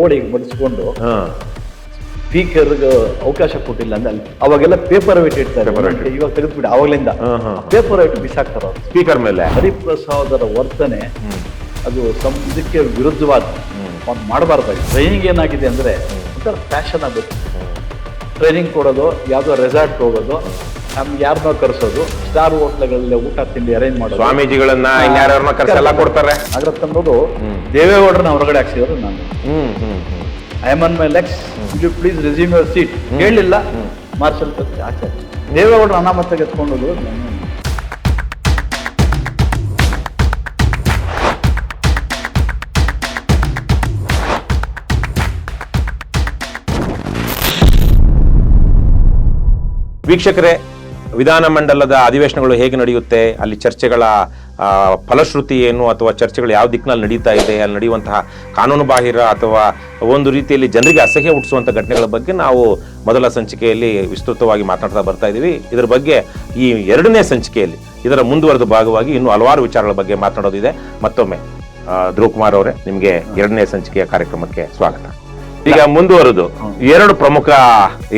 ಕೋಡಿಗೆ ಮಡಿಸ್ಕೊಂಡು ಸ್ಪೀಕರ್ಗೆ ಅವಕಾಶ ಕೊಟ್ಟಿಲ್ಲ ಅಂದ್ರೆ ಅಲ್ಲಿ ಅವಾಗೆಲ್ಲ ಪೇಪರ್ ವೇಟ್ ಇಡ್ತಾರೆ, ಇವಾಗ ತೆಗೆದ್ಬಿಡಿ ಅವಾಗಲಿಂದ ಪೇಪರ್ ವೇಟ್ ಬಿಸಾಕ್ತಾರ ಸ್ಪೀಕರ್ ಮೇಲೆ. ಹರಿಪ್ರಸಾದರ ವರ್ತನೆ ಅದು ಇದಕ್ಕೆ ವಿರುದ್ಧವಾದ ಮಾಡಬಾರ್ದಾಗಿ. ಟ್ರೈನಿಂಗ್ ಏನಾಗಿದೆ ಅಂದ್ರೆ ಒಂಥರ ಫ್ಯಾಷನ್ ಆಗುತ್ತೆ. ಟ್ರೈನಿಂಗ್ ಕೊಡೋದು, ಯಾವುದೋ ರೆಸಾರ್ಟ್ ಹೋಗೋದು, ನಮ್ಗೆ ಯಾರನ್ನೋ ಕರೆಸೋದು, ಸ್ಟಾರ್ ಹೋಟ್ಲಗಳಲ್ಲಿ ಊಟ ತಿಂಡಿ ಅರೇಂಜ್ ಮಾಡೋದು, ಸ್ವಾಮೀಜಿಗಳನ್ನ ಇನ್ಯಾರನ್ನ ಕರೆಸೆಲ್ಲ ಕೊಡ್ತಾರೆ. ನಾಗರತ್ನ ಅನ್ನೋದು ದೇವೇಗೌಡರನ್ನ ಹೊರಗಡೆ ಹಾಕ್ಸಿದ್ರು. ನಾನು I am on my legs, will you please resume your seat ಹೇಳಿಲ್ಲ, ಮಾರ್ಷಲ್ ಆಚೆ ದೇವೇಗೌಡರ ಅನಾಮತ್ತಾಗಿ ಎತ್ಕೊಂಡು ವೀಕ್ಷಕರೇ, ವಿಧಾನಮಂಡಲದ ಅಧಿವೇಶನಗಳು ಹೇಗೆ ನಡೆಯುತ್ತೆ, ಅಲ್ಲಿ ಚರ್ಚೆಗಳ ಫಲಶ್ರುತಿ ಏನು, ಅಥವಾ ಚರ್ಚೆಗಳು ಯಾವ ದಿಕ್ಕಿನಲ್ಲಿ ನಡೀತಾ ಇದೆ, ಅಲ್ಲಿ ನಡೆಯುವಂತಹ ಕಾನೂನು ಬಾಹಿರ ಅಥವಾ ಒಂದು ರೀತಿಯಲ್ಲಿ ಜನರಿಗೆ ಅಸಹ್ಯ ಹುಟ್ಟಿಸುವಂಥ ಘಟನೆಗಳ ಬಗ್ಗೆ ನಾವು ಮೊದಲ ಸಂಚಿಕೆಯಲ್ಲಿ ವಿಸ್ತೃತವಾಗಿ ಮಾತನಾಡ್ತಾ ಬರ್ತಾ ಇದ್ದೀವಿ. ಇದರ ಬಗ್ಗೆ ಈ ಎರಡನೇ ಸಂಚಿಕೆಯಲ್ಲಿ ಇದರ ಮುಂದುವರೆದ ಭಾಗವಾಗಿ ಇನ್ನೂ ಹಲವಾರು ವಿಚಾರಗಳ ಬಗ್ಗೆ ಮಾತನಾಡೋದಿದೆ. ಮತ್ತೊಮ್ಮೆ ಧ್ರುವ್ ಕುಮಾರ್ ಅವರೇ, ನಿಮಗೆ ಎರಡನೇ ಸಂಚಿಕೆಯ ಕಾರ್ಯಕ್ರಮಕ್ಕೆ ಸ್ವಾಗತ. ಈಗ ಮುಂದುವರೆದು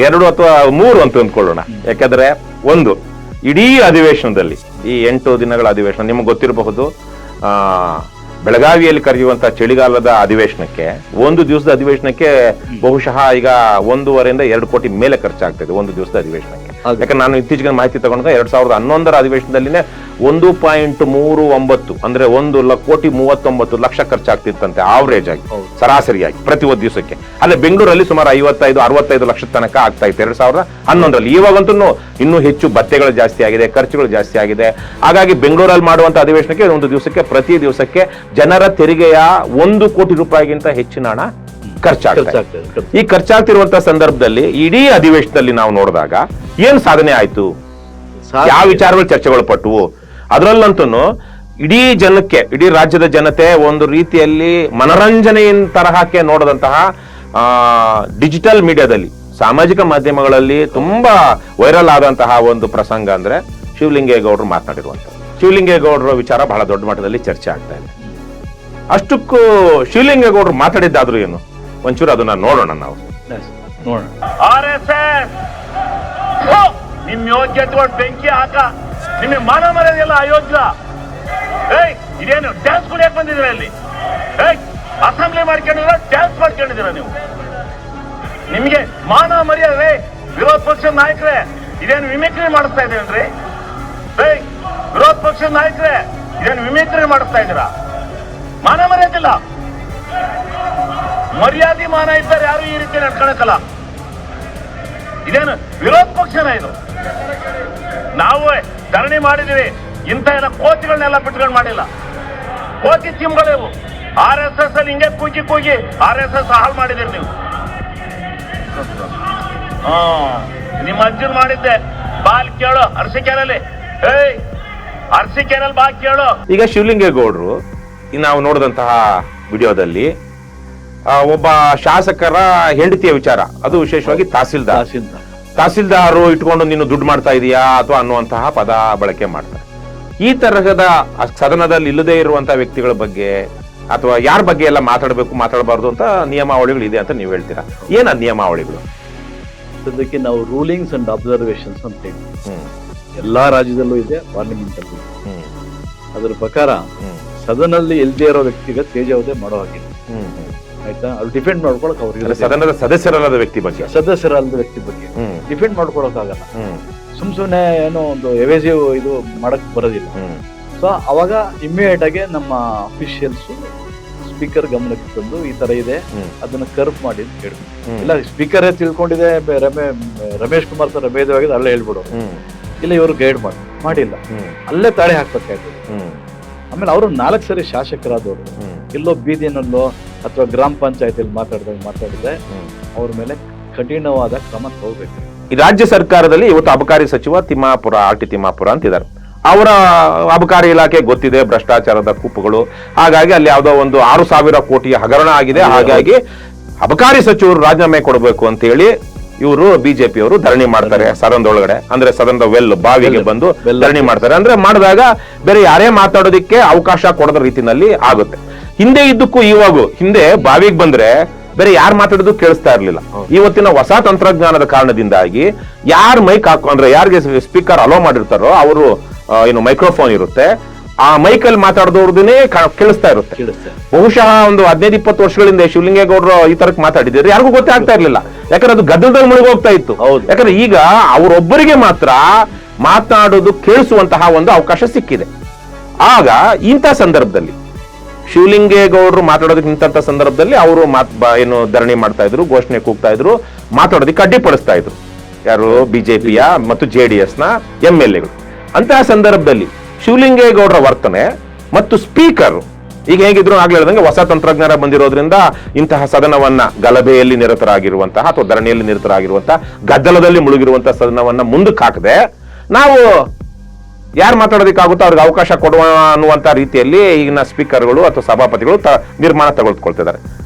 ಎರಡು ಅಥವಾ ಮೂರು ಅಂತ ಅಂದ್ಕೊಳ್ಳೋಣ. ಯಾಕಂದ್ರೆ ಒಂದು, ಇಡೀ ಅಧಿವೇಶನದಲ್ಲಿ ಈ 8 ದಿನಗಳ ಅಧಿವೇಶನ ನಿಮಗೆ ಗೊತ್ತಿರಬಹುದು, ಬೆಳಗಾವಿಯಲ್ಲಿ ಕರೆಯುವಂತಹ ಚಳಿಗಾಲದ ಅಧಿವೇಶನಕ್ಕೆ, ಒಂದು ದಿವಸದ ಅಧಿವೇಶನಕ್ಕೆ ಬಹುಶಃ ಈಗ 1.5 2 ಕೋಟಿ ಮೇಲೆ ಖರ್ಚಾಗ್ತದೆ ಒಂದು ದಿವಸದ ಅಧಿವೇಶನಕ್ಕೆ. ಯಾಕಂದ್ರೆ ನಾನು ಇತ್ತೀಚೆಗೆ ಮಾಹಿತಿ ತಗೊಂಡಾಗ 2011ರ ಅಧಿವೇಶನದಲ್ಲಿನೇ 1.39 ಅಂದ್ರೆ 1,39,00,000 ಖರ್ಚಾಗ್ತಿತ್ತಂತೆ ಆವರೇಜ್ ಆಗಿ, ಸರಾಸರಿಯಾಗಿ ಪ್ರತಿ ಒಂದು ದಿವಸಕ್ಕೆ. ಅಲ್ಲೇ ಬೆಂಗಳೂರಲ್ಲಿ ಸುಮಾರು 55-65 ಲಕ್ಷ ತನಕ ಆಗ್ತಾ ಇತ್ತು 2011ರಲ್ಲಿ. ಇವಾಗಂತೂ ಇನ್ನೂ ಹೆಚ್ಚು ಭತ್ಯೆಗಳು ಜಾಸ್ತಿ ಆಗಿದೆ, ಖರ್ಚುಗಳು ಜಾಸ್ತಿ ಆಗಿದೆ. ಹಾಗಾಗಿ ಬೆಂಗಳೂರಲ್ಲಿ ಮಾಡುವಂತ ಅಧಿವೇಶನಕ್ಕೆ ಒಂದು ದಿವಸಕ್ಕೆ, ಪ್ರತಿ ದಿವಸಕ್ಕೆ ಜನರ ತೆರಿಗೆಯ 1 ಕೋಟಿ ರೂಪಾಯಿಗಿಂತ ಹೆಚ್ಚಿನ ಹಣ ಖರ್ಚಾಗ್ತದೆ. ಈ ಖರ್ಚಾಗ್ತಿರುವಂತಹ ಸಂದರ್ಭದಲ್ಲಿ ಇಡೀ ಅಧಿವೇಶನದಲ್ಲಿ ನಾವು ನೋಡಿದಾಗ ಏನ್ ಸಾಧನೆ ಆಯ್ತು, ಯಾವ ವಿಚಾರಗಳು ಚರ್ಚೆಗಳು ಪಟ್ಟವು, ಅದರಲ್ಲಂತೂ ಇಡೀ ಜನಕ್ಕೆ, ಇಡೀ ರಾಜ್ಯದ ಜನತೆ ಒಂದು ರೀತಿಯಲ್ಲಿ ಮನರಂಜನೆಯ ತರಹಕ್ಕೆ ನೋಡದಂತಹ ಡಿಜಿಟಲ್ ಮೀಡಿಯಾದಲ್ಲಿ, ಸಾಮಾಜಿಕ ಮಾಧ್ಯಮಗಳಲ್ಲಿ ತುಂಬಾ ವೈರಲ್ ಆದಂತಹ ಒಂದು ಪ್ರಸಂಗ ಅಂದ್ರೆ ಶಿವಲಿಂಗೇಗೌಡರು ಮಾತನಾಡಿರುವಂಥದ್ದು. ಶಿವಲಿಂಗೇಗೌಡರ ವಿಚಾರ ಬಹಳ ದೊಡ್ಡ ಮಟ್ಟದಲ್ಲಿ ಚರ್ಚೆ ಆಗ್ತಾ ಇದೆ. ಅಷ್ಟಕ್ಕೂ ಶಿವಲಿಂಗೇಗೌಡರು ಮಾತಾಡಿದ್ದಾದ್ರೂ ಏನು, ಒಂಚೂರು ಅದನ್ನ ನೋಡೋಣ ನಾವು. ನಿಮ್ ಯೋಗ್ಯತೆ ಬೆಂಕಿ ಹಾಕ, ನಿಮಗೆ ಮಾನ ಮರ್ಯಾದೆಲ್ಲ ಅಯೋಗ್ಯ. ಇದೇನು ಡ್ಯಾನ್ಸ್ ಕುಡಿಯಕ್ ಬಂದಿದ್ದೀರ ಇಲ್ಲಿ? ಅಸೆಂಬ್ಲಿ ಮಾಡ್ಕೊಂಡಿದ್ದೀರ, ಡ್ಯಾನ್ಸ್ ಮಾಡ್ಕೊಂಡಿದ್ದೀರ ನೀವು? ನಿಮ್ಗೆ ಮಾನ ಮರ್ಯಾದೆ, ವಿರೋಧ ಪಕ್ಷದ ನಾಯಕರೇ ಇದೇನು ವಿಮಿಕ್ರಿ ಮಾಡಿಸ್ತಾ ಇದ್ದೀರೇನ್ರಿ? ವಿರೋಧ ಪಕ್ಷದ ನಾಯಕರೇ ಇದೇನು ವಿಮಿಕ್ರಿ ಮಾಡಿಸ್ತಾ ಇದ್ದೀರಾ? ಮಾನ ಮರ್ಯಾದಿಲ್ಲ, ಮರ್ಯಾದೆ ಮಾನ ಇದ್ದಾರೆ, ಯಾರು ಈ ರೀತಿ ನಡ್ಕೊಳಕಲ್ಲ. ಇದೇನು ವಿರೋಧ ಪಕ್ಷನ ಇದು? ನಾವು ಧರಣಿ ಮಾಡಿದೀವಿ, ಇಂಥ ಎಲ್ಲ ಕೋತಿಗಳನ್ನೆಲ್ಲ ಬಿಟ್ಕೊಂಡು ಮಾಡಿಲ್ಲ. ಕೋತಿ ಸಿಂಹಗಳಿವು. RSS ಅಲ್ಲಿ ಹಿಂಗೆ ಕೂಗಿ RSS ಹಾಳು ಮಾಡಿದಿರಿ ನೀವು. ನಿಮ್ಮ ಅಜ್ಜನ್ ಮಾಡಿದ್ದೆ, ಬಾಲ್ ಕೇಳು ಅರಸಿಕೆರೆಯಲ್ಲಿ, ಅರಸಿಕೆರೆಯಲ್ಲಿ ಬಾ ಕೇಳು. ಈಗ ಶಿವಲಿಂಗೇಗೌಡರು ನಾವು ನೋಡಿದಂತಹ ವಿಡಿಯೋದಲ್ಲಿ ಒಬ್ಬ ಶಾಸಕರ ಹೆಂಡತಿಯ ವಿಚಾರ, ಅದು ವಿಶೇಷವಾಗಿ ತಹಸೀಲ್ದಾರು ಇಟ್ಕೊಂಡು ನೀನು ದುಡ್ಡು ಮಾಡ್ತಾ ಇದೀಯಾ ಅಥವಾ ಅನ್ನುವಂತಹ ಪದ ಬಳಕೆ ಮಾಡ್ತಾರೆ. ಈ ತರಹದ ಸದನದಲ್ಲಿ ಇಲ್ಲದೆ ಇರುವಂತಹ ವ್ಯಕ್ತಿಗಳ ಬಗ್ಗೆ ಅಥವಾ ಯಾರ ಬಗ್ಗೆ ಎಲ್ಲ ಮಾತಾಡಬಾರ್ದು ಅಂತ ನಿಯಮಾವಳಿಗಳು ಇದೆ ಅಂತ ನೀವು ಹೇಳ್ತೀರಾ. ಏನ ನಿಯಮಾವಳಿಗಳು? ಅದಕ್ಕೆ ನಾವು ರೂಲಿಂಗ್ಸ್ ಅಂಡ್ ಅಬ್ಸರ್ವೇಷನ್ಸ್ ಅಂತ ಹೇಳಿ ಎಲ್ಲಾ ರಾಜ್ಯದಲ್ಲೂ ಇದೆ, ಪಾರ್ಲಿಮೆಂಟ್ ಅಲ್ಲೂ. ಅದರ ಪ್ರಕಾರ ಸದನಲ್ಲಿ ಇಲ್ಲದೆ ಇರೋ ವ್ಯಕ್ತಿಗೆ ತೇಜಾವಧೆ ಮಾಡೋ ಹಾಗಿಲ್ಲ. ಆಯ್ತಾ? ಅವ್ರು ಡಿಫೆಂಡ್ ಮಾಡ್ಕೊಳಕ್ ಅವ್ರಿಗೆ ಸದನದ ಸದಸ್ಯರಲ್ಲದ ವ್ಯಕ್ತಿ ಬಗ್ಗೆ ಡಿಫೆಂಡ್ ಮಾಡ್ಕೊಳಕ್ ಆಗಲ್ಲ. ಸುಮ್ನೆ ಏನೋ ಒಂದು ಎವೇಸಿವ್ ಇದು ಮಾಡಕ್ ಬರೋದಿಲ್ಲ. ಸೊ ಅವಾಗ ಇಮಿಡಿಯೇಟ್ ಆಗಿ ನಮ್ಮ ಅಫಿಷಿಯಲ್ಸ್ ಸ್ಪೀಕರ್ ಗಮನಕ್ಕೆ ತಂದು ಈ ತರ ಇದೆ, ಅದನ್ನ ಕರ್ವ್ ಮಾಡಿ ಅಂತ ಹೇಳ್ಬೇಕು. ಇಲ್ಲ ಸ್ಪೀಕರ್ ತಿಳ್ಕೊಂಡಿದೆ, ರಮೇಶ್ ಕುಮಾರ್ ಸರ್ ಅಭೇದವಾಗಿದೆ ಅಲ್ಲೇ ಹೇಳ್ಬಿಡೋದು. ಇಲ್ಲ ಇವರು ಗೈಡ್ ಮಾಡಿಲ್ಲ, ಅಲ್ಲೇ ತಾಳೆ ಹಾಕ್ಬೇಕಾಯ್ತದೆ. ಆಮೇಲೆ ಅವರು 4 ಸರಿ ಶಾಸಕರಾದವರು ಎಲ್ಲೋ ಬೀದಿನಲ್ಲೋ ಅಥವಾ ಗ್ರಾಮ ಪಂಚಾಯತಿಯಲ್ಲಿ ಮಾತಾಡಿದ್ರೆ ಅವ್ರ ಮೇಲೆ ಕಠಿಣವಾದ ಕ್ರಮ ತಗೋಬೇಕು. ಈ ರಾಜ್ಯ ಸರ್ಕಾರದಲ್ಲಿ ಇವತ್ತು ಅಬಕಾರಿ ಸಚಿವ RT ತಿಮ್ಮಾಪುರ ಅಂತಿದ್ದಾರೆ. ಅವರ ಅಬಕಾರಿ ಇಲಾಖೆ ಗೊತ್ತಿದೆ ಭ್ರಷ್ಟಾಚಾರದ ಕೂಪುಗಳು. ಹಾಗಾಗಿ ಅಲ್ಲಿ ಯಾವುದೋ ಒಂದು 6,000 ಕೋಟಿಯ ಹಗರಣ ಆಗಿದೆ. ಹಾಗಾಗಿ ಅಬಕಾರಿ ಸಚಿವರು ರಾಜೀನಾಮೆ ಕೊಡಬೇಕು ಅಂತ ಹೇಳಿ ಇವರು ಬಿಜೆಪಿಯವರು ಧರಣಿ ಮಾಡ್ತಾರೆ ಸದನದೊಳಗಡೆ. ಅಂದ್ರೆ ಸದನದ ಬಾವಿಗೆ ಬಂದು ಧರಣಿ ಮಾಡ್ತಾರೆ. ಅಂದ್ರೆ ಮಾಡಿದಾಗ ಬೇರೆ ಯಾರೇ ಮಾತಾಡೋದಿಕ್ಕೆ ಅವಕಾಶ ಕೊಡದ ರೀತಿನಲ್ಲಿ ಆಗುತ್ತೆ. ಹಿಂದೆ ಇದ್ದಕ್ಕೂ ಇವಾಗೂ, ಹಿಂದೆ ಬಾವಿಗೆ ಬಂದ್ರೆ ಬೇರೆ ಯಾರು ಮಾತಾಡೋದು ಕೇಳಿಸ್ತಾ ಇರ್ಲಿಲ್ಲ. ಇವತ್ತಿನ ಹೊಸ ತಂತ್ರಜ್ಞಾನದ ಕಾರಣದಿಂದಾಗಿ ಯಾರು ಮೈಕ್ ಹಾಕೊಂಡ್ರೆ ಯಾರಿಗೆ ಸ್ಪೀಕರ್ ಅಲೋ ಮಾಡಿರ್ತಾರೋ ಅವರು ಏನು ಮೈಕ್ರೋಫೋನ್ ಇರುತ್ತೆ, ಆ ಮೈಕಲ್ಲಿ ಮಾತಾಡದವ್ರದನ್ನೇ ಕೇಳಿಸ್ತಾ ಇರುತ್ತೆ. ಬಹುಶಃ ಒಂದು 15-20 ವರ್ಷಗಳಿಂದ ಶಿವಲಿಂಗೇಗೌಡರು ಈ ತರಕ್ ಮಾತಾಡಿದ್ರೆ ಯಾರಿಗೂ ಗೊತ್ತೇ ಆಗ್ತಾ ಇರ್ಲಿಲ್ಲ, ಯಾಕಂದ್ರೆ ಅದು ಗದ್ದಲದಲ್ಲಿ ಮುಳುಗೋಗ್ತಾ ಇತ್ತು. ಯಾಕಂದ್ರೆ ಈಗ ಅವರೊಬ್ಬರಿಗೆ ಮಾತ್ರ ಮಾತನಾಡೋದು ಕೇಳಿಸುವಂತಹ ಒಂದು ಅವಕಾಶ ಸಿಕ್ಕಿದೆ. ಆಗ ಇಂಥ ಸಂದರ್ಭದಲ್ಲಿ ಶಿವಲಿಂಗೇಗೌಡರು ಮಾತಾಡೋದಕ್ಕಿಂತ ಸಂದರ್ಭದಲ್ಲಿ ಅವರು ಏನು ಧರಣಿ ಮಾಡ್ತಾ ಇದ್ರು, ಘೋಷಣೆ ಕೂಗ್ತಾ ಇದ್ರು, ಮಾತಾಡೋದಕ್ಕೆ ಅಡ್ಡಿಪಡಿಸ್ತಾ ಇದ್ರು ಯಾರು ಬಿಜೆಪಿಯ ಮತ್ತು JDS ನ MLA ಗಳು. ಅಂತಹ ಸಂದರ್ಭದಲ್ಲಿ ಶಿವಲಿಂಗೇಗೌಡರ ವರ್ತನೆ ಮತ್ತು ಸ್ಪೀಕರ್ ಈಗ ಹೇಗಿದ್ರು ಆಗ್ಲೇ ಹೇಳಿದಂಗೆ ಹೊಸ ತಂತ್ರಜ್ಞಾನ ಬಂದಿರೋದ್ರಿಂದ ಇಂತಹ ಸದನವನ್ನ ಗಲಭೆಯಲ್ಲಿ ನಿರತರಾಗಿರುವಂತಹ ಅಥವಾ ಧರಣಿಯಲ್ಲಿ ನಿರತರಾಗಿರುವಂತಹ ಗದ್ದಲದಲ್ಲಿ ಮುಳುಗಿರುವಂತಹ ಸದನವನ್ನ ಮುಂದಕ್ಕೆ ಹಾಕದೆ ನಾವು ಯಾರು ಮಾತಾಡೋದಕ್ಕಾಗುತ್ತೋ ಅವ್ರಿಗೆ ಅವಕಾಶ ಕೊಡುವ ಅನ್ನುವಂತ ರೀತಿಯಲ್ಲಿ ಈಗಿನ ಸ್ಪೀಕರ್ಗಳು ಅಥವಾ ಸಭಾಪತಿಗಳು ನಿರ್ಮಾಣ ತಗೊಳ್ಕೊಳ್ತಿದ್ದಾರೆ.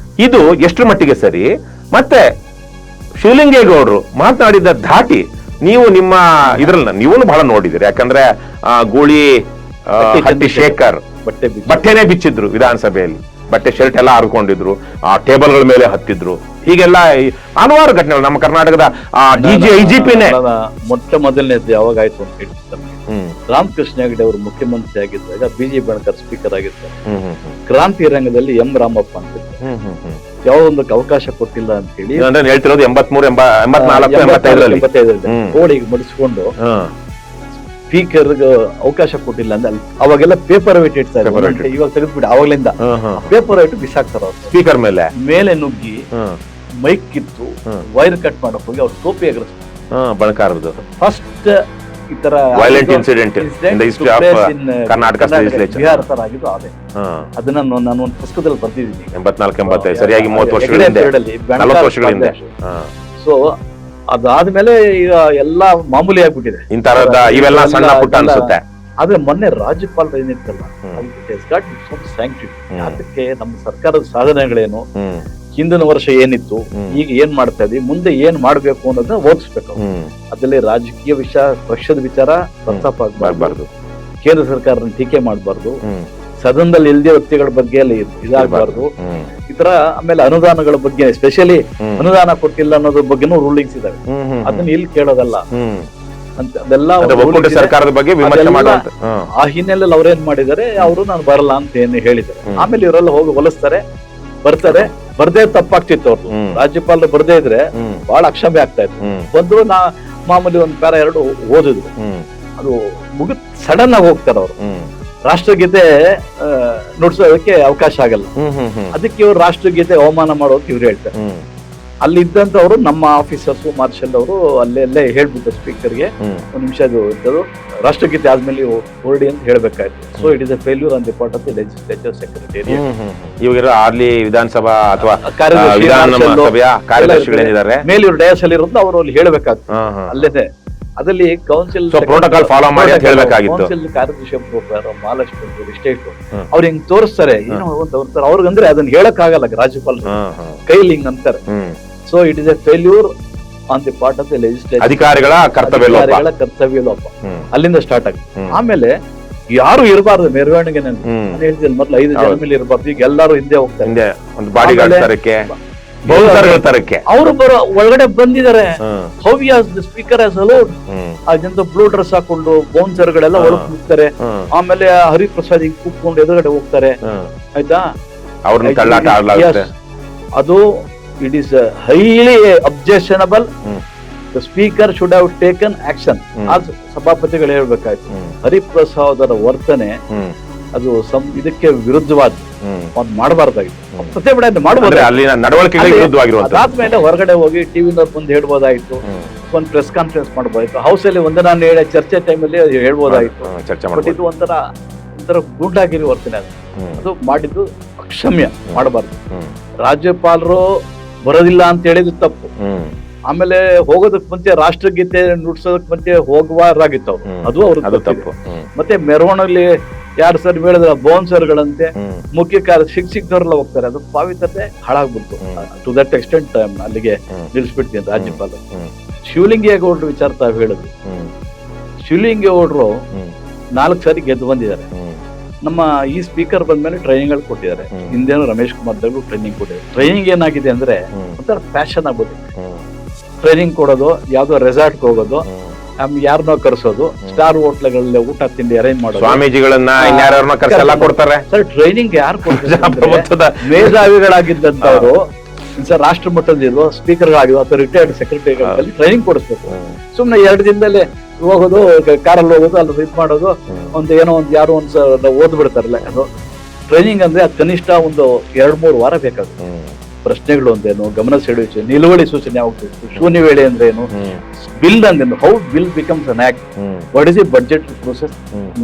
ಇದು ಎಷ್ಟರ ಮಟ್ಟಿಗೆ ಸರಿ? ಮತ್ತೆ ಶಿವಲಿಂಗೇಗೌಡರು ಮಾತನಾಡಿದ ಧಾಟಿ ನೀವು ನಿಮ್ಮ ಇದ್ರಲ್ಲ ನೀವು ಬಹಳ ನೋಡಿದಿರಿ, ಯಾಕಂದ್ರೆ ಗೂಳಿ ಹಟ್ಟಿ ಶೇಖರ್ ಬಟ್ಟೆನೇ ಬಿಚ್ಚಿದ್ರು ವಿಧಾನಸಭೆಯಲ್ಲಿ, ಬಟ್ಟೆ ಶರ್ಟ್ ಎಲ್ಲ ಹರ್ಕೊಂಡಿದ್ರು, ಆ ಟೇಬಲ್ಗಳ ಮೇಲೆ ಹತ್ತಿದ್ರು, ಹೀಗೆಲ್ಲ ಹಲವಾರು ಘಟನೆಗಳು ನಮ್ಮ ಕರ್ನಾಟಕದ IGPನೇ ಮೊಟ್ಟ ಮೊದಲನೇದು ಯಾವಾಗ ಆಯ್ತು ಅಂತ ಹೇಳ್ತಾರೆ. ರಾಮಕೃಷ್ಣ ಹೆಗಡೆ ಅವರು ಮುಖ್ಯಮಂತ್ರಿ ಆಗಿದ್ದಾಗ BJP ಬಣಕರ್ ಸ್ಪೀಕರ್ ಆಗಿರ್ತಾರೆ. ಕ್ರಾಂತಿ ರಂಗದಲ್ಲಿ M ರಾಮಪ್ಪ ಅಂತ ಯಾವುದೊಂದಕ್ಕೆ ಅವಕಾಶ ಕೊಟ್ಟಿಲ್ಲ ಅಂತ ಹೇಳಿ ಹೇಳ್ತಿರೋದು 83, 84, 85 ಕೋಡಿಗೆ ಮಡಿಸ್ಕೊಂಡು ಸ್ಪೀಕರ್ ಅವಕಾಶ ಕೊಟ್ಟಿಲ್ಲ ಅಂದ್ರೆ ಅವಾಗೆಲ್ಲ ಪೇಪರ್ ವೇಟ್ ಇಡ್ತಾರೆ. ಇವಾಗ ತೆಗೆದ್ಬಿಟ್ಟು ಅವಾಗ್ಲಿಂದ ಪೇಪರ್ ವೇಟ್ ಬಿಸಾಕ್ತಾರ ಸ್ಪೀಕರ್ ಮೇಲೆ ನುಗ್ಗಿ ಮೈಕ್ ಕಿತ್ತು ವೈರ್ ಕಟ್ ಮಾಡಕ್ ಹೋಗಿ ಅವ್ರು ಟೋಪಿ ಎಗರಿಸ್ತಾರೆ. ಬಣಕಾರದು ಫಸ್ಟ್ ಈ ತರ violent incident in the history of Karnataka legislature Bihar ತರ ಆಗಿದ್ದು ಅದೇ. ಅದನ್ನ ನಾನು ಒಂದು ಪುಸ್ತಕದಲ್ಲಿ ಬರ್ದಿದ್ದೀನಿ 84, 85 ಸರಿಯಾಗಿ 30 ವರ್ಷಗಳ ಹಿಂದೆ, 40 ವರ್ಷಗಳ ಹಿಂದೆ. ಸೊ ಅದಾದ್ಮೇಲೆ ಈಗ ಎಲ್ಲಾ ಮಾಮೂಲಿ ಆಗ್ಬಿಟ್ಟಿದೆ ಇಂತರದ ಇವೆಲ್ಲ ಸಣ್ಣ ಪುಟ್ಟ ಅನ್ಸುತ್ತೆ. ಆದ್ರೆ ಮೊನ್ನೆ ರಾಜ್ಯಪಾಲರು ಏನಿತ್ತಲ್ಲ ಅದಕ್ಕೆ ನಮ್ಮ ಸರ್ಕಾರದ ಸಾಧನೆಗಳೇನು, ಹಿಂದಿನ ವರ್ಷ ಏನಿತ್ತು, ಈಗ ಏನ್ ಮಾಡ್ತಾ ಇದೀವಿ, ಮುಂದೆ ಏನ್ ಮಾಡ್ಬೇಕು ಅನ್ನೋದನ್ನ ಓದಿಸ್ಬೇಕು. ಅದ್ರಲ್ಲಿ ರಾಜಕೀಯ ವಿಷಯ, ಪಕ್ಷದ ವಿಚಾರ ಪ್ರಸ್ತಾಪ ಆಗಬಾರ್ದು, ಕೇಂದ್ರ ಸರ್ಕಾರನ ಟೀಕೆ ಮಾಡಬಾರ್ದು, ಸದನದಲ್ಲಿ ಇಲ್ದೇ ವ್ಯಕ್ತಿಗಳ ಬಗ್ಗೆ ಇದಾಗಬಾರ್ದು ಈ ತರ. ಆಮೇಲೆ ಅನುದಾನಗಳ ಬಗ್ಗೆ, ಸ್ಪೆಷಲಿ ಅನುದಾನ ಕೊಟ್ಟಿಲ್ಲ ಅನ್ನೋದ್ರ ಬಗ್ಗೆನೂ ರೂಲಿಂಗ್ಸ್ ಇದಾವೆ. ಅದನ್ನ ಇಲ್ಲಿ ಕೇಳೋದಲ್ಲ ಅಂತ ಅದೆಲ್ಲ ಸರ್ಕಾರದ ಬಗ್ಗೆ ಆ ಹಿನ್ನೆಲೆಯಲ್ಲಿ ಅವ್ರೇನ್ ಮಾಡಿದ್ದಾರೆ, ಅವರು ನಾನು ಬರಲ್ಲ ಅಂತ ಏನು ಹೇಳಿದ್ದಾರೆ. ಆಮೇಲೆ ಇವರೆಲ್ಲ ಹೋಗಿ ಹೊಲಿಸ್ತಾರೆ, ಬರ್ತಾರೆ. ಬರ್ದೇ ತಪ್ಪಾಗ್ತಿತ್ತು ಅವ್ರದ್ದು. ರಾಜ್ಯಪಾಲರು ಬರ್ದೇ ಇದ್ರೆ ಬಹಳ ಅಕ್ಷಮ್ಯ ಆಗ್ತಾ ಇತ್ತು. ಬಂದ್ರು ಮಾಮೂಲಿ ಒಂದ್ ಪ್ಯಾರ 2 ಓದಿದ್ರು, ಅದು ಮುಗಿದ್ ಸಡನ್ ಆಗಿ ಹೋಗ್ತಾರೆ ಅವರು. ರಾಷ್ಟ್ರಗೀತೆ ನುಡ್ಸೋದಕ್ಕೆ ಅವಕಾಶ ಆಗಲ್ಲ. ಅದಕ್ಕೆ ಇವ್ರು ರಾಷ್ಟ್ರಗೀತೆ ಅವಮಾನ ಮಾಡೋಕೆ ಇವ್ರು ಹೇಳ್ತಾರೆ. ಅಲ್ಲಿ ಇದ್ದಂತವ್ರು ನಮ್ಮ ಆಫೀಸರ್ಸ್ ಮಾರ್ಷಲ್ ಅವರು ಅಲ್ಲೇ ಹೇಳ್ಬಿಟ್ಟು ಸ್ಪೀಕರ್ಗೆ ಒಂದ್ ನಿಮಿಷ ಇದು ರಾಷ್ಟ್ರಗೀತೆ ಆದ್ಮೇಲೆ ಹೊರಡಿ ಅಂತ ಹೇಳ್ಬೇಕಾಯ್ತು. So it is a failure on the part of the legislature secretary. ಇವಾಗ ಅಲ್ಲಿ ವಿಧಾನಸಭಾ ಅಥವಾ ಕಾರ್ಯದರ್ಶಿಗಳಿದ್ದಾರೆ ಮೇಲೆ ಇವ್ರು ಡಯಾಸ್ ಅಲ್ಲಿ ಇರೋದು ಅವ್ರು ಅಲ್ಲಿ ಹೇಳ್ಬೇಕಾಗ್ತದೆ. ಅಲ್ಲೇ ಅದಲ್ಲಿ ಕೌನ್ಸಿಲ್ ಪ್ರೋಟೋಕಾಲ್ ಫಾಲೋ ಮಾಡಿ ಅಂತ ಹೇಳ್ಬೇಕಾಗಿತ್ತು. ಕೌನ್ಸಿಲ್ ಕಾರ್ಯದರ್ಶಿ ಮಹಾಲಕ್ಷ್ಮಿ ಸ್ಟೇಟ್ ಅವ್ರು ಹಿಂಗ್ ತೋರಿಸ್ತಾರೆ, ಏನೋ ತೋರಿಸ್ತಾರೆ. ಅವ್ರಿಗಂದ್ರೆ ಅದನ್ನ ಹೇಳಕ್ ಆಗಲ್ಲ ರಾಜ್ಯಪಾಲರು ಕೈಲಿ ಹಿಂಗ್ ಅಂತಾರೆ. So it is A failure on the part of the legislature. ಅಧಿಕಾರಿಗಳ ಕರ್ತವ್ಯ ಲೋಪ ಅಲ್ಲಿಂದ ಸ್ಟಾರ್ಟ್ ಆಗುತ್ತೆ. ಆಮೇಲೆ ಯಾರು ಇರಬಾರ್ದು ಮೆರವಣಿಗೆ. ನಾನು ಹೇಳ್ತೀನಿ ಮೊದ್ಲು 5 ಜನ ಮೇಲೆ ಇರಬಾರ್ದು. ಈಗ ಎಲ್ಲಾರು ಹಿಂದೆ ಹೋಗ್ತಾರೆ. ಅವರು ಒಳಗಡೆ ಬಂದಿದ್ದಾರೆ. How has the speaker has allowed ಆ ಜನತ ಬ್ಲೂ ಡ್ರೆಸ್ ಹಾಕೊಂಡು ಬೌನ್ಸರ್ ಗಳೆಲ್ಲ ಒಳಗೆ ಹೋಗ್ತಾರೆ. ಆಮೇಲೆ ಹರಿಪ್ರಸಾದ್ ಹಿಂಗ್ ಕೂತ್ಕೊಂಡು ಎದುರುಗಡೆ ಹೋಗ್ತಾರೆ. ಆಯ್ತಾ, ಅದು it is highly objectionable. The speaker should have taken action. ಅದು ಸಭಾಪತಿಗಳು ಹೇಳ್ಬೇಕಾಯ್ತು. ಹರಿಪ್ರಸಾದರ ವರ್ತನೆ ಅದು ಇದಕ್ಕೆ ವಿರುದ್ಧವಾದ ಮಾಡಬಾರ್ದಾಗಿತ್ತು. ಪ್ರತಿಭಟನೆ ಮಾಡಬಹುದು, ಅದಾದ್ಮೇಲೆ ಹೊರಗಡೆ ಹೋಗಿ ಟಿವಿನವ್ರ ಮುಂದೆ ಹೇಳ್ಬೋದಾಯ್ತು, ಒಂದ್ ಪ್ರೆಸ್ ಕಾನ್ಫರೆನ್ಸ್ ಮಾಡ್ಬೋದಾಯ್ತು, ಹೌಸ್ ಅಲ್ಲಿ ಒಂದನ ಚರ್ಚೆ ಟೈಮಲ್ಲಿ ಹೇಳ್ಬೋದಾಯ್ತು. ಬಟ್ ಇದು ಒಂಥರ ಗೂಂಡಾಗಿರಿ ವರ್ತನೆ. ಅದು ಮಾಡಿದ್ದು ಅಕ್ಷಮ್ಯ, ಮಾಡಬಾರ್ದು. ರಾಜ್ಯಪಾಲರು ಬರೋದಿಲ್ಲ ಅಂತ ಹೇಳಿದ್ದು ತಪ್ಪು. ಆಮೇಲೆ ಹೋಗೋದಕ್ ಮುಂಚೆ ರಾಷ್ಟ್ರಗೀತೆ ನುಡ್ಸೋದಕ್ ಮುಂಚೆ ಹೋಗುವಾರಾಗಿತ್ತು ಅವ್ರು, ಅದು ಅವ್ರ ತಪ್ಪು. ಮತ್ತೆ ಮೆರವಣಿಗೆಯಲ್ಲಿ ಯಾರು ಸರ್ ಹೇಳಿದ್ರ ಬೌನ್ಸರ್ಗಳಂತೆ ಮುಖ್ಯ ಶಿಕ್ಷಕರೆಲ್ಲ ಹೋಗ್ತಾರೆ. ಅದು ಪಾವಿತ್ರತೆ ಹಾಳಾಗ್ಬಿಡ್ತು. ಟು ದಟ್ ಎಕ್ಸ್ಟೆಂಟ್ ಅಲ್ಲಿಗೆ ನಿಲ್ಸ್ಬಿಡ್ತೀನಿ ರಾಜ್ಯಪಾಲರು. ಶಿವಲಿಂಗೇಗೌಡರು ವಿಚಾರ ತಾವ್ ಹೇಳಿದ್ರು. ಶಿವಲಿಂಗೇಗೌಡರು 4 ಸಾರಿ ಗೆದ್ದು ಬಂದಿದ್ದಾರೆ. ನಮ್ಮ ಈ ಸ್ಪೀಕರ್ ಬಂದ್ಮೇಲೆ ಟ್ರೈನಿಂಗ್ ಗಳು ಕೊಟ್ಟಿದ್ದಾರೆ. ಹಿಂದೇನು ರಮೇಶ್ ಕುಮಾರ್ ದಾಗು ಟ್ರೈನಿಂಗ್ ಕೊಟ್ಟಿದ್ದಾರೆ. ಟ್ರೈನಿಂಗ್ ಏನಾಗಿದೆ ಅಂದ್ರೆ ಒಂಥರ ಪ್ಯಾಷನ್ ಆಗ್ಬಿಟ್ಟಿದೆ. ಟ್ರೈನಿಂಗ್ ಕೊಡೋದು, ಯಾವ್ದೋ ರೆಸಾರ್ಟ್ ಹೋಗೋದು, ಯಾರನ್ನೋ ಕರ್ಸೋದು, ಸ್ಟಾರ್ ಹೋಟ್ಲಗಳಲ್ಲಿ ಊಟ ತಿಂಡಿ ಅರೇಂಜ್ ಮಾಡೋದು, ಸ್ವಾಮೀಜಿಗಳನ್ನ ಇನ್ಯಾರನ್ನ ಕರ್ಸೆಲ್ಲ ಕೊಡ್ತಾರೆ. ಸರ್ ಟ್ರೈನಿಂಗ್ ಯಾರು ಕೊಡ್ತಾರೆ? ಮೇಧಾವಿಗಳಾಗಿದ್ದಂತವ್ರು ಸರ್ ರಾಷ್ಟ್ರ ಮಟ್ಟದಿರೋ ಸ್ಪೀಕರ್ಗಳಾಗಿರೋ ಅಥವಾ ರಿಟೈರ್ಡ್ ಸೆಕ್ರೆಟರಿಗಳಲ್ಲಿ ಟ್ರೈನಿಂಗ್ ಕೊಡಿಸ್ಬೇಕು. ಸುಮ್ನೆ 2 ದಿನದಲ್ಲೇ ಹೋಗೋದು, ಕಾರಲ್ಲಿ ಹೋಗೋದು, ಅಲ್ಲಿ ಇದು ಮಾಡೋದು, ಏನೋ ಯಾರೋ ಓದ್ಬಿಡ್ತಾರಲ್ಲ. ಅದು ಟ್ರೈನಿಂಗ್ ಅಂದ್ರೆ ಅದು ಕನಿಷ್ಠ ಒಂದು 2-3 ವಾರ ಬೇಕಾಗುತ್ತೆ. ಪ್ರಶ್ನೆಗಳು ಅಂದೇನು, ಗಮನ ಸೆಳೆಯುವ ನಿಲುವಳಿ ಸೂಚನೆ ಯಾವುದು, ಶೂನ್ಯ ವೇಳೆ ಅಂದ್ರೆ ಏನು, ಬಿಲ್ ಅಂದೇನು, how bill becomes an act, what is the budget process,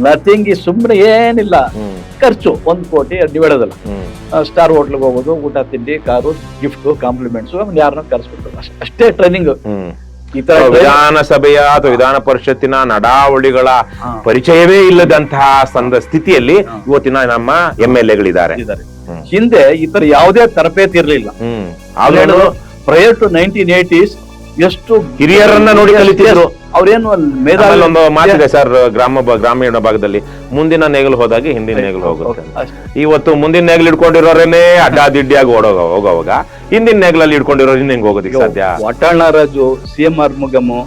nothing. ಈ ಸುಮ್ಮನೆ ಏನಿಲ್ಲ, ಖರ್ಚು 1 ಕೋಟಿ ಡಿವೈಡಲ್ಲ. ಸ್ಟಾರ್ ಹೋಟ್ಲಿಗೆ ಹೋಗೋದು, ಊಟ ತಿಂಡಿ, ಕಾರು, ಗಿಫ್ಟ್, ಕಾಂಪ್ಲಿಮೆಂಟ್ಸ್, ಯಾರನ್ನ ಕರ್ಸ್ಬಿಡ್ತಾರೆ, ಅಷ್ಟೇ ಟ್ರೈನಿಂಗ್. ಈ ತರ ವಿಧಾನಸಭೆಯ ಅಥವಾ ವಿಧಾನ ಪರಿಷತ್ತಿನ ನಡಾವಳಿಗಳ ಪರಿಚಯವೇ ಇಲ್ಲದಂತಹ ಸ್ಥಿತಿಯಲ್ಲಿ ಇವತ್ತಿನ ನಮ್ಮ MLA-ಗಳಿದ್ದಾರೆ. ಹಿಂದೆ ಈ ತರ ಯಾವುದೇ ತರಬೇತಿ ಇರ್ಲಿಲ್ಲ. ಪ್ರಯರ್ ಟು 1980s ಎಷ್ಟು ಹಿರಿಯರನ್ನ ನೋಡಿ ಕಲಿತಿದ್ರು. ಅವ್ರೇನು ಮೇಧಾವಿ. ಒಂದು ಮಾತಿದೆ ಸರ್, ಗ್ರಾಮೀಣ ಭಾಗದಲ್ಲಿ ಮುಂದಿನ ನೇಗಲು ಹೋದಾಗೆ ಹಿಂದಿನ ನೇಗಲು ಹೋಗುತ್ತೆ. ಇವತ್ತು ಮುಂದಿನ ನೇಗಲು ಇಟ್ಕೊಂಡಿರೋರೇನೆ ಅಡ್ಡಾದಿಡ್ಡಿಯಾಗಿ ಹೋಗೋವಾಗ ಹಿಂದಿನ ನೇಗಲಲ್ಲಿ ಇಟ್ಕೊಂಡಿರೋರು ಹಿಂದೆ ಹೋಗೋದಿಕ್ಕೆ ಸಾಧ್ಯ. ವಾಟಾಳರಾಜು, CMR ಮುಗಮು,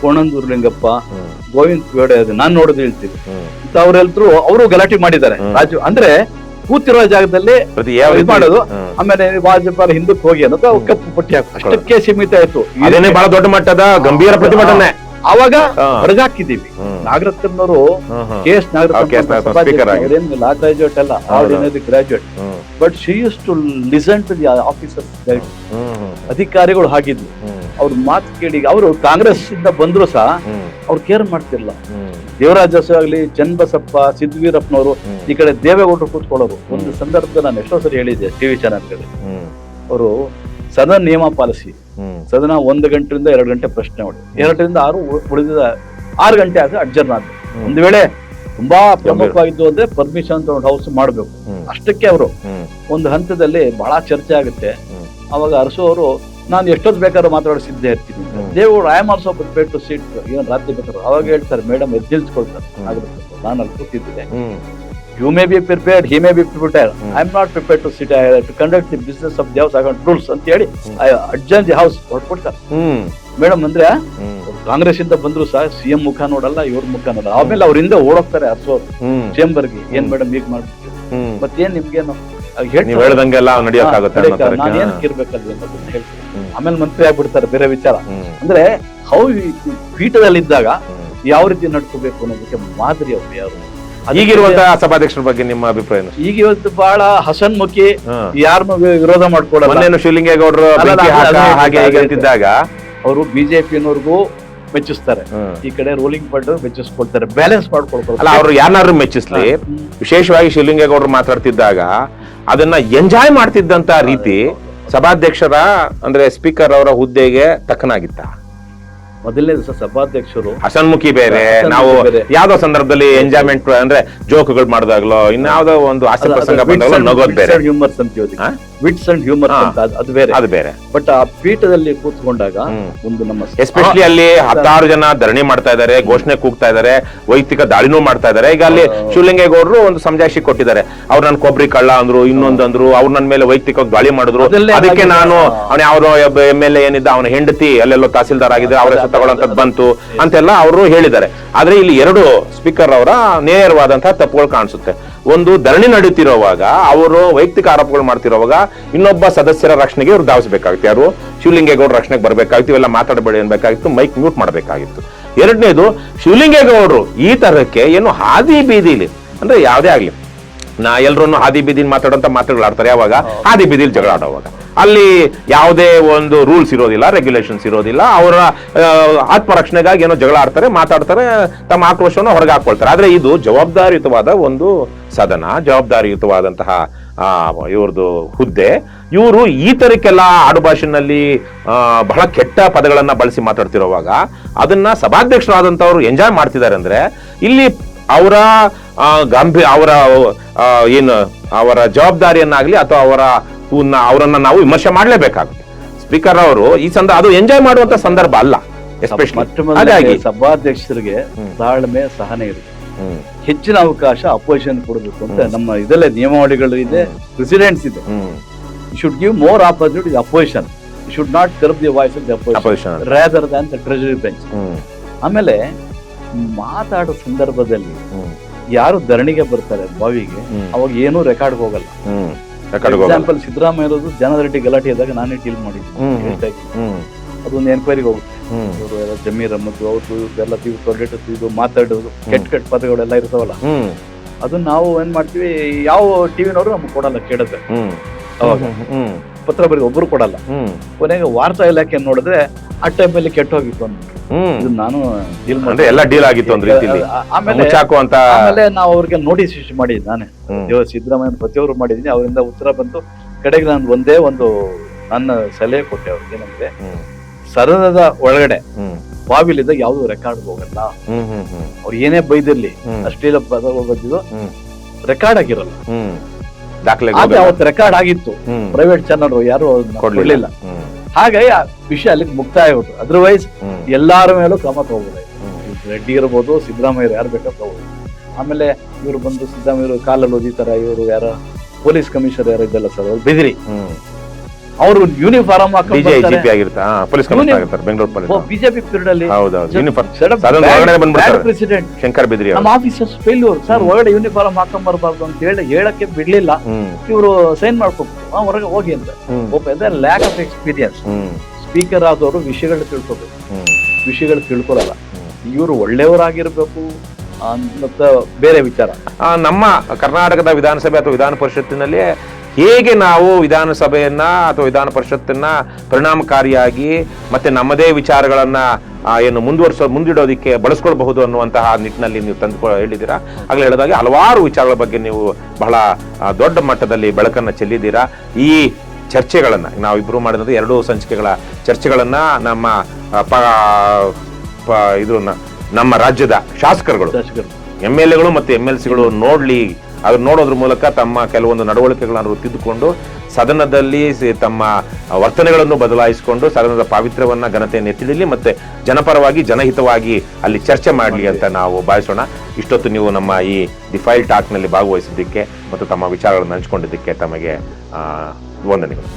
ಕೋಣಂದೂರು ಲಿಂಗಪ್ಪ, ಗೋವಿಂದ್ ಬೇಡ, ನಾನ್ ನೋಡೋದು ಹೇಳ್ತೀವಿ. ಅವ್ರೆಲ್ರು ಅವರು ಗಲಾಟೆ ಮಾಡಿದ್ದಾರೆ. ರಾಜು ಅಂದ್ರೆ ಕೂತಿರೋ ಜಾಗದಲ್ಲಿ ಮಾಡೋದು, ಆಮೇಲೆ ವಾಜಪೇಯಿ ಹಿಂದಕ್ಕೆ ಹೋಗಿ ಅನ್ನೋದು ಕಪ್ಪು ಪಟ್ಟಿ ಹಾಕಿ ಅಷ್ಟಕ್ಕೆ ಸೀಮಿತ ಆಯ್ತು. ಇದನ್ನೇ ಬಹಳ ದೊಡ್ಡ ಮಟ್ಟದ ಗಂಭೀರ ಪ್ರತಿಭಟನೆ ಅವಾಗ ಹೊರಗಾಕಿದೀವಿ. ನಾಗರತ್ನವರು KS ನಾಗರತ್ನ ಲಾ ಗ್ರಾಜುಯೇಟ್ ಅಲ್ಲ, ordinary graduate, but she used to listen to the officers guide. ಅಧಿಕಾರಿಗಳು ಹಾಗಿದ್ಲು. ಅವ್ರ ಮಾತು ಕೇಳಿ ಅವರು ಕಾಂಗ್ರೆಸ್ ಇಂದ ಬಂದ್ರು ಸಹ ಅವ್ರು ಕೇರ್ ಮಾಡ್ತಿರ್ಲಿಲ್ಲ. ದೇವರಾಜ ಆಗ್ಲಿ, ಚನ್ನಬಸಪ್ಪ, ಸಿದ್ದವೀರಪ್ಪನವರು, ಈ ಕಡೆ ದೇವೇಗೌಡರು ಕೂತ್ಕೊಳ್ಳೋರು. ಒಂದು ಸಂದರ್ಭದಲ್ಲಿ ನಾನು ಎಷ್ಟೋ ಸರಿ ಹೇಳಿದ್ದೆ ಟಿವಿ ಚಾನೆಲ್ಗಳಲ್ಲಿ, ಅವರು ಸದನ ನಿಯಮ ಪಾಲಿಸಿ, ಸದನ 1 ಗಂಟೆಯಿಂದ 2 ಗಂಟೆ ಪ್ರಶ್ನೆ ಮಾಡಿ, 2 ರಿಂದ 6 ಉಳಿದ 6 ಗಂಟೆ ಆದ್ರೆ ಅಡ್ಜರ್ನ್ ಆದ್ರೆ, ಒಂದು ವೇಳೆ ತುಂಬಾ ಪ್ರಮುಖವಾಗಿದ್ದು ಅಂದ್ರೆ ಪರ್ಮಿಷನ್ ತಗೊಂಡು ಹೌಸ್ ಮಾಡ್ಬೇಕು. ಅಷ್ಟಕ್ಕೆ ಅವರು ಒಂದು ಹಂತದಲ್ಲಿ ಬಹಳ ಚರ್ಚೆ ಆಗುತ್ತೆ. ಅವಾಗ ಅರಸು ಅವರು, ನಾನು ಎಷ್ಟೊತ್ತು ಬೇಕಾದ್ರೂ ಮಾತಾಡಿಸಿದ್ದೇ ಇರ್ತೀನಿ. ದೇವರು I am also prepare to sit, ಏನು ರಾತ್ರಿ ಬೇಕಾದ್ರು. ಅವಾಗ ಹೇಳ್ತಾರೆ, ಮೇಡಮ್ ಎದ್ದಿಲ್ಸ್ಕೊಳ್ತಾರೆ, ನಾನು ಅಲ್ಲಿ ಕೂತಿದ್ದೆ. You may be prepared, he may be prepared, I am not prepared to sit, to conduct the business of the house according to rules ಅಂತ ಹೇಳಿ ಅಡ್ಜರ್ನ್ ದಿ ಹೌಸ್ ಹೊರಟ್ಬಿಡ್ತಾರೆ. ಮೇಡಮ್ ಅಂದ್ರೆ ಕಾಂಗ್ರೆಸ್ ಇಂದ ಬಂದ್ರು ಸಹ CM ಮುಖ ನೋಡಲ್ಲ, ಇವ್ರ ಮುಖ ನೋಡಲ್ಲ. ಆಮೇಲೆ ಅವ್ರಿಂದ ಓಡೋಗ್ತಾರೆ ಅರ್ಸೋರು ಚೇಂಬರ್ಗೆ. ಏನ್ ಮೇಡಮ್ ಈಗ ಮಾಡ್ಬಿಟ್ಟು ಮತ್ತೇನ್ ನಿಮ್ಗೇನು ಹೇಳ್ದಂಗೆಲ್ಲ ನಡೆಯೋಕ್ಕಾಗುತ್ತೆ, ನಾನು ಏನಕ್ಕೆ ಇರ್ಬೇಕಲ್ವ ಅನ್ನೋದನ್ನ ಹೇಳ್ತೀನಿ. ಆಮೇಲೆ ಮಂತ್ರಿ ಆಗ್ಬಿಡ್ತಾರೆ, ಬೇರೆ ವಿಚಾರ. ಅಂದ್ರೆ ಹೌ ಪೀಠದಲ್ಲಿದ್ದಾಗ ಯಾವ ರೀತಿ ನಡ್ಕೋಬೇಕು ಅನ್ನೋದಕ್ಕೆ ಮಾದರಿ ಅವ್ರು ಯಾರು. ಈಗಿರುವಂತಹ ಸಭಾಧ್ಯಕ್ಷರ ಬಗ್ಗೆ ನಿಮ್ಮ ಅಭಿಪ್ರಾಯ? ಈಗ ಇವತ್ತು ಬಹಳ ಹಸನ್ಮುಖಿ, ಯಾರನ್ನು ವಿರೋಧ ಮಾಡ್ಕೊಡಲ್ಲ. ಶಿವಲಿಂಗೇಗೌಡರು ಹಾಗೆ ಅಂತಿದ್ದಾಗ ಅವರು BJP-ನವ್ರಿಗೂ ಮೆಚ್ಚಿಸ್ತಾರೆ, ಈ ಕಡೆ ರೂಲಿಂಗ್ ಪಾರ್ಟಿ ಮೆಚ್ಚಿಸ್ಕೊಳ್ತಾರೆ, ಬ್ಯಾಲೆನ್ಸ್ ಮಾಡ್ಕೊಳ್ತಾರೆ. ಅಲ್ಲ, ಅವ್ರು ಯಾರನ್ನಾರು ಮೆಚ್ಚಿಸ್ಲಿ, ವಿಶೇಷವಾಗಿ ಶಿವಲಿಂಗೇಗೌಡರು ಮಾತಾಡ್ತಿದ್ದಾಗ ಅದನ್ನ ಎಂಜಾಯ್ ಮಾಡ್ತಿದ್ದಂತ ರೀತಿ ಸಭಾಧ್ಯಕ್ಷರ ಅಂದ್ರೆ ಸ್ಪೀಕರ್ ಅವರ ಹುದ್ದೆಗೆ ತಕ್ಕನಾಗಿತ್ತ? ಮೊದಲನೇ ದಿವಸ ಸಭಾಧ್ಯಕ್ಷರು ಹಸನ್ಮುಖಿ ಬೇರೆ, ನಾವು ಯಾವ್ದೋ ಸಂದರ್ಭದಲ್ಲಿ ಎಂಜಾಯ್ಮೆಂಟ್ ಅಂದ್ರೆ ಜೋಕ್ಗಳು ಮಾಡಿದಾಗ್ಲೋ, ಇನ್ಯಾವುದೋ ಒಂದು ಹಾಸ್ಯ ಪ್ರಸಂಗ ಬಂದಾಗ ನಗೋದ್ ಬೇರೆ, ಹ್ಯೂಮರ್ಸ್ ಅಂತ ವಿಟ್ಸ್ ಅಂಡ್ ಹ್ಯೂಮರ್ ಅಂತ ಅದು ಬೇರೆ. ಬಟ್ ಆ ಪೀಠದಲ್ಲಿ ಕೂತ್ಕೊಂಡಾಗ ಒಂದು ನಮ್ಮ ಎಸ್ಪೆಷಲಿ ಅಲ್ಲಿ 16 ಜನ ಧರಣಿ ಮಾಡ್ತಾ ಇದಾರೆ, ಘೋಷಣೆ ಕೂಗ್ತಾ ಇದಾರೆ, ವೈಯಕ್ತಿಕ ದಾಳಿನೂ ಮಾಡ್ತಾ ಇದಾರೆ. ಈಗ ಅಲ್ಲಿ ಶಿವಲಿಂಗೇಗೌಡರು ಒಂದು ಸಮಜಾಯಿಷಿ ಕೊಟ್ಟಿದ್ದಾರೆ. ಅವ್ರು ನನ್ ಕೊಬ್ಬರಿ ಕಳ್ಳ ಅಂದ್ರು, ಇನ್ನೊಂದಂದ್ರು, ಅವ್ರು ನನ್ನ ಮೇಲೆ ವೈಯಕ್ತಿಕವಾಗಿ ದಾಳಿ ಮಾಡಿದ್ರು, ಅದಕ್ಕೆ ನಾನು ಅವ್ನ ಯಾವ್ದೋ MLA ಏನಿದ್ದ ಅವನ ಹೆಂಡತಿ ಅಲ್ಲೆಲ್ಲೋ ತಹಸೀಲ್ದಾರ್ ಆಗಿದ್ರೆ ಅವರ ತಗೊಳ್ಳೋಂಥದ್ದು ಬಂತು ಅಂತೆಲ್ಲ ಅವರು ಹೇಳಿದ್ದಾರೆ. ಆದ್ರೆ ಇಲ್ಲಿ 2 ಸ್ಪೀಕರ್ ಅವರ ನೇರವಾದಂತಹ ತಪ್ಪುಗಳು ಕಾಣಿಸುತ್ತೆ. ಒಂದು, ಧರಣಿ ನಡೀತಿರುವಾಗ ಅವರು ವೈಯಕ್ತಿಕ ಆರೋಪಗಳು ಮಾಡ್ತಿರುವಾಗ ಇನ್ನೊಬ್ಬ ಸದಸ್ಯರ ರಕ್ಷಣೆಗೆ ಇವ್ರು ಧಾವಿಸಬೇಕಾಗಿತ್ತು. ಯಾರು? ಶಿವಲಿಂಗೇಗೌಡರ ರಕ್ಷಣೆಗೆ ಬರ್ಬೇಕಾಗಿತ್ತು, ಇವೆಲ್ಲ ಮಾತಾಡಬೇಡಿ ಅನ್ಬೇಕಾಗಿತ್ತು, ಮೈಕ್ ಮ್ಯೂಟ್ ಮಾಡ್ಬೇಕಾಗಿತ್ತು. 2ನೇದು, ಶಿವಲಿಂಗೇಗೌಡರು ಈ ತರಕ್ಕೆ ಏನು ಹಾದಿ ಬೀದಿಲಿ ಅಂದ್ರೆ ಯಾವ್ದೇ ಆಗ್ಲಿ, ಎಲ್ರನ್ನು ಹಾದಿ ಬೀದಿಲಿ ಮಾತಾಡೋಂತ ಮಾತುಗಳಾಡ್ತಾರೆ. ಯಾವಾಗ? ಹಾದಿ ಬೀದಿಲಿ ಜಗಳ ಆಡೋವಾಗ. ಅಲ್ಲಿ ಯಾವುದೇ ಒಂದು ರೂಲ್ಸ್ ಇರೋದಿಲ್ಲ, ರೆಗ್ಯುಲೇಷನ್ಸ್ ಇರೋದಿಲ್ಲ. ಅವರ ಆತ್ಮರಕ್ಷಣೆಗಾಗಿ ಏನೋ ಜಗಳ ಆಡ್ತಾರೆ, ಮಾತಾಡ್ತಾರೆ, ತಮ್ಮ ಆಕ್ರೋಶವನ್ನು ಹೊರಗೆ ಹಾಕೊಳ್ತಾರೆ. ಆದ್ರೆ ಇದು ಜವಾಬ್ದಾರಿಯುತವಾದ ಒಂದು ಸದನ, ಜವಾಬ್ದಾರಿಯುತವಾದಂತಹ ಇವ್ರದ್ದು ಹುದ್ದೆ. ಇವರು ಈ ತರಕ್ಕೆಲ್ಲ ಆಡುಭಾಷೆನಲ್ಲಿ ಬಹಳ ಕೆಟ್ಟ ಪದಗಳನ್ನ ಬಳಸಿ ಮಾತಾಡ್ತಿರುವಾಗ ಅದನ್ನ ಸಭಾಧ್ಯಕ್ಷರಾದಂತವ್ರು ಎಂಜಾಯ್ ಮಾಡ್ತಿದ್ದಾರೆ. ಅಂದ್ರೆ ಇಲ್ಲಿ ಅವರ ಅವರ ಜವಾಬ್ದಾರಿಯನ್ನಾಗ್ಲಿ ಅಥವಾ ಅವರನ್ನ ನಾವು ವಿಮರ್ಶೆ ಮಾಡ್ಲೇಬೇಕಾಗುತ್ತೆ. ಸ್ಪೀಕರ್ ಅವರು ಅದು ಎಂಜಾಯ್ ಮಾಡುವಂತ ಸಂದರ್ಭ ಅಲ್ಲ. ಎಸ್ಪೆಷಲಿ ಸಭಾಧ್ಯಕ್ಷರಿಗೆ ತಾಳ್ಮೆ, ಸಹನೆ ಇರುತ್ತೆ. ಹೆಚ್ಚಿನ ಅವಕಾಶ ಅಪೋಸಿಷನ್ ಕೊಡಬೇಕು ಅಂತ ನಮ್ಮ ಇದಲ್ಲೇ ನಿಯಮಾವಳಿಗಳು ಇದೆ, ಪ್ರೆಸಿಡೆಂಟ್ಸ್ ಇದೆ. You should give more opportunity opposition, you should not curb the voice of the opposition rather than the treasury bench. ಆಮೇಲೆ ಮಾತಾಡೋ ಸಂದರ್ಭದಲ್ಲಿ ಯಾರು ಧರಣಿಗೆ ಬರ್ತಾರೆ ಬಾವಿಗೆ, ಅವಾಗ ಏನೂ ರೆಕಾರ್ಡ್ ಹೋಗಲ್ಲ. ಎಕ್ಸಾಂಪಲ್ ಸಿದ್ದರಾಮಯ್ಯ ಇರೋದು ಜನರಟ್ಟಿ ಗಲಾಟೆ ಇದ್ದಾಗ ನಾನೇ ಡೀಲ್ ಮಾಡಿದ್ದೀನಿ, ಅದೊಂದು ಎನ್ಕ್ವೈರಿಗೆ ಹೋಗುತ್ತೆ. ಇವರು ಜಮೀರ್ ಅಹಮದ್ ಅವ್ರು ಇವ್ರೆಲ್ಲ ಇದು ಮಾತಾಡೋದು ಕೆಟ್ಟ ಪದಗಳೆಲ್ಲ ಇರ್ತಾವಲ್ಲ, ಅದನ್ನ ನಾವು ಏನ್ ಮಾಡ್ತೀವಿ, ಯಾವ ಟಿವಿನವರು ನಮ್ಗೆ ಕೊಡಲ್ಲ ಕೇಳಿದ್ರೆ. ಅವಾಗ ಪತ್ರ ಬರೀ ಒಬ್ರು ಕೊಡಲ್ಲ. ಕೊನೆಗೆ ವಾರ್ತಾ ಇಲಾಖೆ ನೋಡಿದ್ರೆ ಆ ಟೈಮಲ್ಲಿ ಕೆಟ್ಟ ಹೋಗಿತ್ತು ಅಂದ್ಬಿಟ್ಟು ನಾನು ಡೀಲ್ ಮಾಡಿ ಎಲ್ಲ ಡೀಲ್ ಆಗಿತ್ತು ಅಂದ್ರೆ ಆಮೇಲೆ ನಾವು ಅವ್ರಿಗೆ ನೋಟಿಸ್ ಇಶ್ಯೂ ಮಾಡಿದ್ದೆ ನಾನೇ. ಸಿದ್ದರಾಮಯ್ಯ ಪ್ರತಿಯೊಬ್ರು ಮಾಡಿದೀನಿ, ಅವರಿಂದ ಉತ್ತರ ಬಂತು. ಕಡೆಗೆ ನಾನು ಒಂದೇ ಒಂದು ನನ್ನ ಸಲಹೆ ಕೊಟ್ಟೆ ಅವ್ರಿಗೆ, ಏನಂದ್ರೆ ಸದನದ ಒಳಗಡೆ ಬಾವಿಲಿದ್ದಾಗ ಯಾವ್ದು ರೆಕಾರ್ಡ್ ಹೋಗಲ್ಲ. ಅವ್ರು ಏನೇ ಬೈದಿರ್ಲಿ, ಅಶ್ಲೀಲ ಪದಗಳು ಬಂದಿದ್ದು ರೆಕಾರ್ಡ್ ಆಗಿರಲ್ಲ. ಅವತ್ತು ರೆಕಾರ್ಡ್ ಆಗಿತ್ತು, ಪ್ರೈವೇಟ್ ಚಾನಲ್ ಯಾರು ಕೊಡ್ಲಿಲ್ಲ. ಹಾಗಾಗಿ ಆ ವಿಷಯ ಅಲ್ಲಿಗೆ ಮುಕ್ತಾಯ ಹೋಯ್ತು. ಅದರ್ವೈಸ್ ಎಲ್ಲಾರ ಮೇಲೂ ಕ್ರಮ ತಗೋಬಹುದು. ರೆಡ್ಡಿ ಇರ್ಬೋದು, ಸಿದ್ದರಾಮಯ್ಯ ಯಾರು ಬೇಕಾದ್ರೂ ತಗೋಬಹುದು. ಆಮೇಲೆ ಇವ್ರು ಬಂದು ಸಿದ್ದರಾಮಯ್ಯ ಕಾಲಲ್ಲಿ ಓದಿತಾರ, ಇವರು ಯಾರ ಪೊಲೀಸ್ ಕಮಿಷನರ್ ಯಾರು ಇದ್ದಲ್ಲ ಸರ್, ಅವ್ರು ಬೆದಿರಿ, ಅವರು ಯೂನಿಫಾರ್ಮ್ ಬಿಜೆಪಿ ಪೀರಿಯಡ್ ಅಲ್ಲಿ ಪ್ರೆಸಿಡೆಂಟ್ ಶಂಕರ್ ಬಿದ್ರಿ ನಮ್ಮ ಆಫೀಸರ್ಸ್ ಫೇಲ್ಯೂರ್ ಸರ್, ಒಳಗಡೆ ಯೂನಿಫಾರ್ಮ್ ಹಾಕೊಂಡ್ಬರ್ಬಾರ್ದು ಅಂತ ಹೇಳಕ್ಕೆ ಬಿಡ್ಲಿಲ್ಲ. ಇವರು ಸೈನ್ ಮಾಡ್ಕೊಬೇಕು, ಹೊರಗೆ ಹೋಗಿ ಅಂತ. Lack of experience. ಸ್ಪೀಕರ್ ಆದವರು ವಿಷಯಗಳು ತಿಳ್ಕೊಬೇಕು, ವಿಷಯಗಳು ತಿಳ್ಕೊಳಲ್ಲ. ಇವರು ಒಳ್ಳೆಯವರಾಗಿರ್ಬೇಕು ಅಂತ ಬೇರೆ ವಿಚಾರ. ನಮ್ಮ ಕರ್ನಾಟಕದ ವಿಧಾನಸಭೆ ಅಥವಾ ವಿಧಾನ ಪರಿಷತ್ತಿನಲ್ಲಿ ಹೇಗೆ ನಾವು ವಿಧಾನಸಭೆಯನ್ನ ಅಥವಾ ವಿಧಾನ ಪರಿಷತ್ತನ್ನ ಪರಿಣಾಮಕಾರಿಯಾಗಿ ಮತ್ತೆ ನಮ್ಮದೇ ವಿಚಾರಗಳನ್ನ ಏನು ಮುಂದಿಡೋದಕ್ಕೆ ಬಳಸ್ಕೊಳ್ಬಹುದು ಅನ್ನುವಂತಹ ನಿಟ್ಟಿನಲ್ಲಿ ನೀವು ಹೇಳಿದ್ದೀರಾ. ಆಗ್ಲೇ ಹೇಳಿದಾಗೆ ಹಲವಾರು ವಿಚಾರಗಳ ಬಗ್ಗೆ ನೀವು ಬಹಳ ದೊಡ್ಡ ಮಟ್ಟದಲ್ಲಿ ಬೆಳಕನ್ನ ಚೆಲ್ಲಿದ್ದೀರಾ. ಈ ಚರ್ಚೆಗಳನ್ನ ನಾವಿಬ್ರು ಮಾಡಿದಂತೆ 2 ಸಂಚಿಕೆಗಳ ಚರ್ಚೆಗಳನ್ನ ನಮ್ಮ ರಾಜ್ಯದ ಶಾಸಕರುಗಳು, MLAಗಳು ಮತ್ತು MLCಗಳು ನೋಡೋದ್ರ ಮೂಲಕ ತಮ್ಮ ಕೆಲವೊಂದು ನಡವಳಿಕೆಗಳನ್ನು ತಿದ್ದುಕೊಂಡು ಸದನದಲ್ಲಿ ತಮ್ಮ ವರ್ತನೆಗಳನ್ನು ಬದಲಾಯಿಸಿಕೊಂಡು ಸದನದ ಪಾವಿತ್ರ್ಯವನ್ನ ಘನತೆಯನ್ನು ಎತ್ತಿಡಲಿ ಮತ್ತೆ ಜನಪರವಾಗಿ ಜನಹಿತವಾಗಿ ಅಲ್ಲಿ ಚರ್ಚೆ ಮಾಡಲಿ ಅಂತ ನಾವು ಭಾವಿಸೋಣ. ಇಷ್ಟೊತ್ತು ನೀವು ನಮ್ಮ ಈ ದಿ ಫೈಲ್ ಟಾಕ್ ನಲ್ಲಿ ಭಾಗವಹಿಸಿದ್ದಕ್ಕೆ ಮತ್ತು ತಮ್ಮ ವಿಚಾರಗಳನ್ನು ಹಂಚಿಕೊಂಡಿದ್ದಕ್ಕೆ ತಮಗೆ ವಂದನೆಗಳು.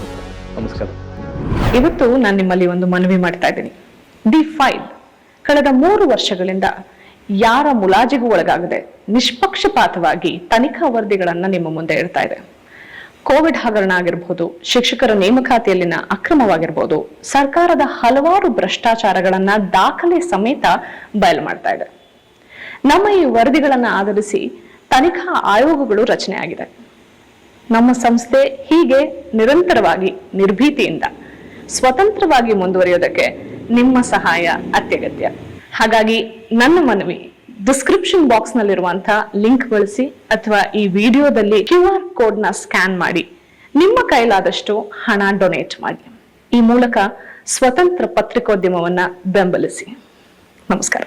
ನಮಸ್ಕಾರ. ಇವತ್ತು ನಾನು ನಿಮ್ಮಲ್ಲಿ ಒಂದು ಮನವಿ ಮಾಡ್ತಾ ಇದ್ದೀನಿ. ದಿ ಫೈಲ್ ಕಳೆದ 3 ವರ್ಷಗಳಿಂದ ಯಾರ ಮುಲಾಜಿಗೂ ಒಳಗಾಗದೆ ನಿಷ್ಪಕ್ಷಪಾತವಾಗಿ ತನಿಖಾ ವರದಿಗಳನ್ನ ನಿಮ್ಮ ಮುಂದೆ ಇಡ್ತಾ ಇದೆ. ಕೋವಿಡ್ ಹಗರಣ ಆಗಿರ್ಬೋದು, ಶಿಕ್ಷಕರ ನೇಮಕಾತಿಯಲ್ಲಿನ ಅಕ್ರಮವಾಗಿರ್ಬೋದು, ಸರ್ಕಾರದ ಹಲವಾರು ಭ್ರಷ್ಟಾಚಾರಗಳನ್ನ ದಾಖಲೆ ಸಮೇತ ಬಯಲು ಮಾಡ್ತಾ ಇದೆ. ನಮ್ಮ ಈ ವರದಿಗಳನ್ನ ಆಧರಿಸಿ ತನಿಖಾ ಆಯೋಗಗಳು ರಚನೆ ಆಗಿದೆ. ನಮ್ಮ ಸಂಸ್ಥೆ ಹೀಗೆ ನಿರಂತರವಾಗಿ ನಿರ್ಭೀತಿಯಿಂದ ಸ್ವತಂತ್ರವಾಗಿ ಮುಂದುವರಿಯೋದಕ್ಕೆ ನಿಮ್ಮ ಸಹಾಯ ಅತ್ಯಗತ್ಯ. ಹಾಗಾಗಿ ನನ್ನ ಮನವಿ, ಡಿಸ್ಕ್ರಿಪ್ಷನ್ ಬಾಕ್ಸ್ ನಲ್ಲಿರುವಂತಹ ಲಿಂಕ್ ಬಳಸಿ ಅಥವಾ ಈ ವಿಡಿಯೋದಲ್ಲಿ QR ಕೋಡ್ ನ ಸ್ಕ್ಯಾನ್ ಮಾಡಿ ನಿಮ್ಮ ಕೈಲಾದಷ್ಟು ಹಣ ಡೊನೇಟ್ ಮಾಡಿ. ಈ ಮೂಲಕ ಸ್ವತಂತ್ರ ಪತ್ರಿಕೋದ್ಯಮವನ್ನ ಬೆಂಬಲಿಸಿ. ನಮಸ್ಕಾರ.